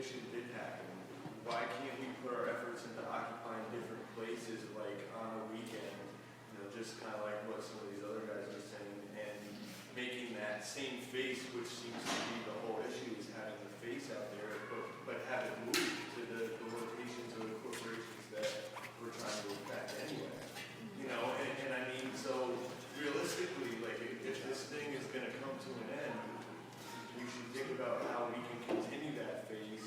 situation did happen, why can't we put our efforts into occupying different places, like on the weekend, just kind of like what some of these other guys are saying, and making that same face, which seems to be the whole issue, is having the face out there, but have it move to the locations or the corporations that we're trying to affect anyway. And I mean, so realistically, like if this thing is going to come to an end, we should think about how we can continue that phase.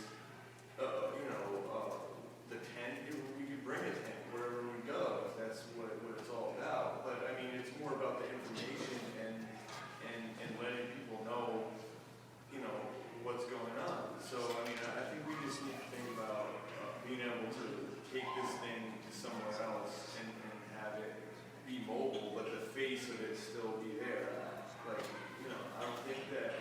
The tent, we could bring a tent wherever we go, if that's what it's all about. But I mean, it's more about the information and letting people know, what's going on. So I mean, I think we just need to think about being able to take this thing to somewhere else and have it be mobile, but the face of it still be there. Like, I don't think that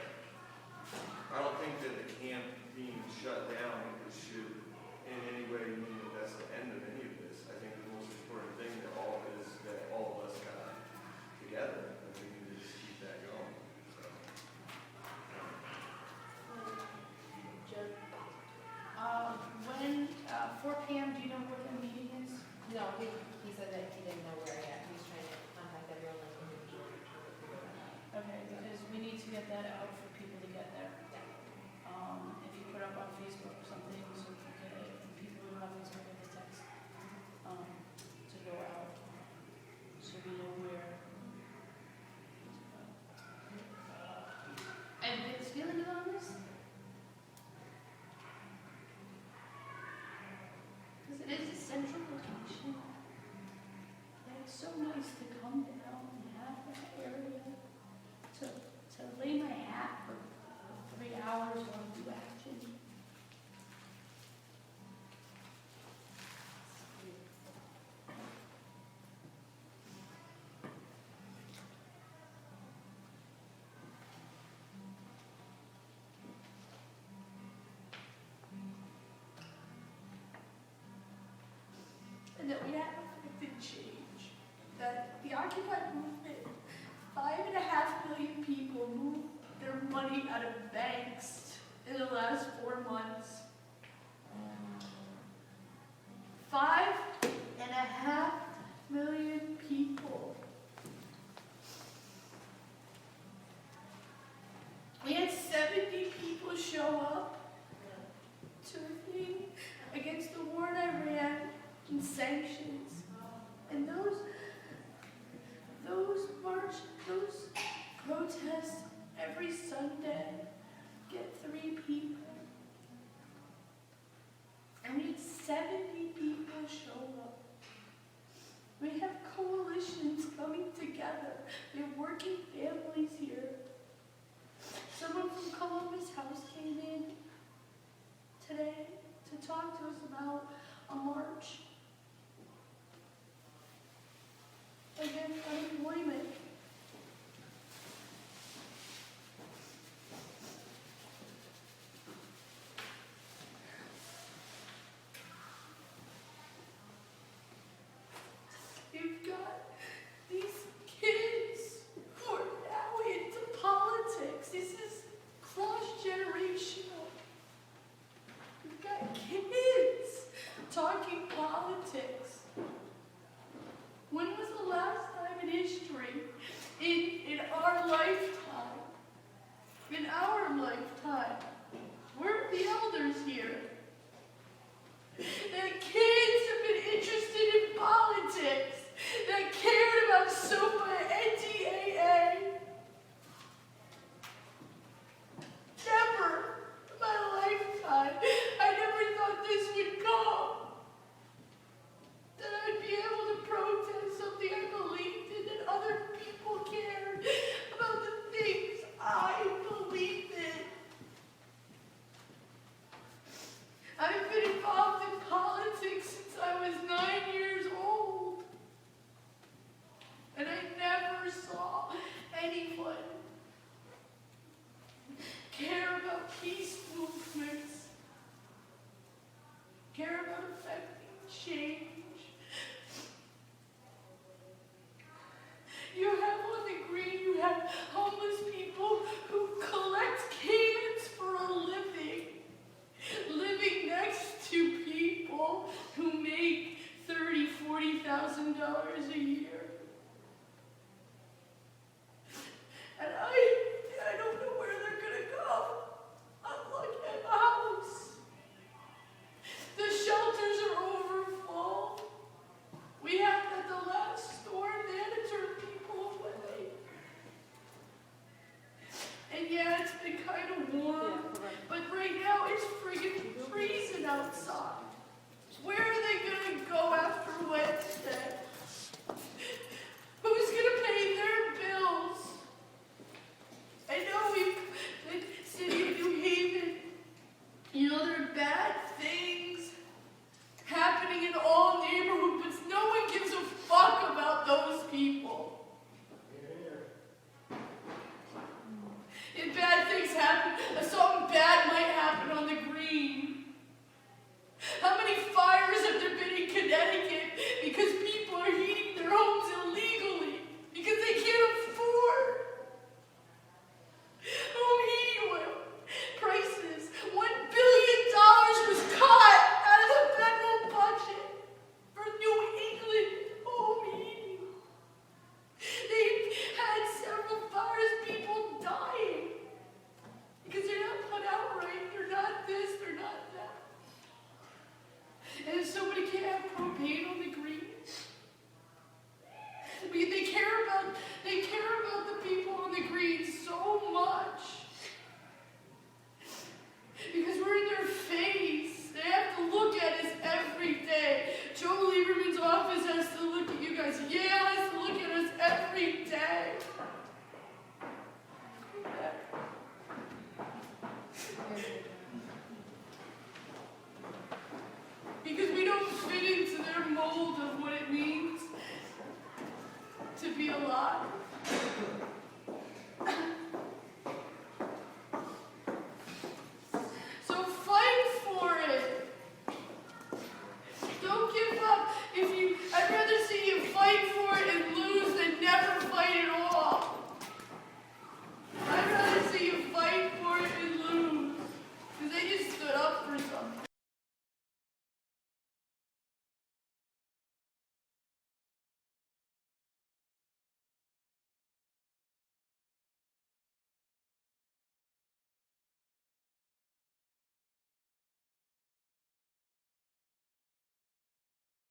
the camp being shut down should in any way mean that that's the end of any of this. I think the most important thing is that all of us got together, and we need to just keep that going. So, Joe? When 4 p.m. Do you know where the meeting is? No, he said that he didn't know where yet. He's trying to contact everyone like individually to figure that out. Okay, because we need to get that out for people to get there. If you put up on Facebook or something, so you can get it, and people who have Facebook get the text to go out, so we know where. And Vic's feelings on this? Because it is a central location. And it's so nice to come down and have that area to lay my hat for 3 hours on do action. And that we have affected change. That the Occupy movement, 5.5 million people moved their money out of banks in the last 4 months. 5.5 million people. We had 70 people show up to a thing against the war in Iran and sanctions. And those protests every Sunday get 3 people. And we had 70 people show up. We have coalitions coming together. We have working families here. Someone from Columbus House came in today to talk to us about a march against unemployment. You've got these kids who are now into politics. This is cross-generational. You've got kids talking politics. When was the last time in history, in our lifetime, we're the elders here, that kids have been interested in politics, that cared about SOPA and NDAA? Never in my lifetime. I never thought this would come. That I'd be able to protest something I believed in, and other people cared about the things I believe in. I've been involved in politics outside. Where are they gonna go after Wednesday?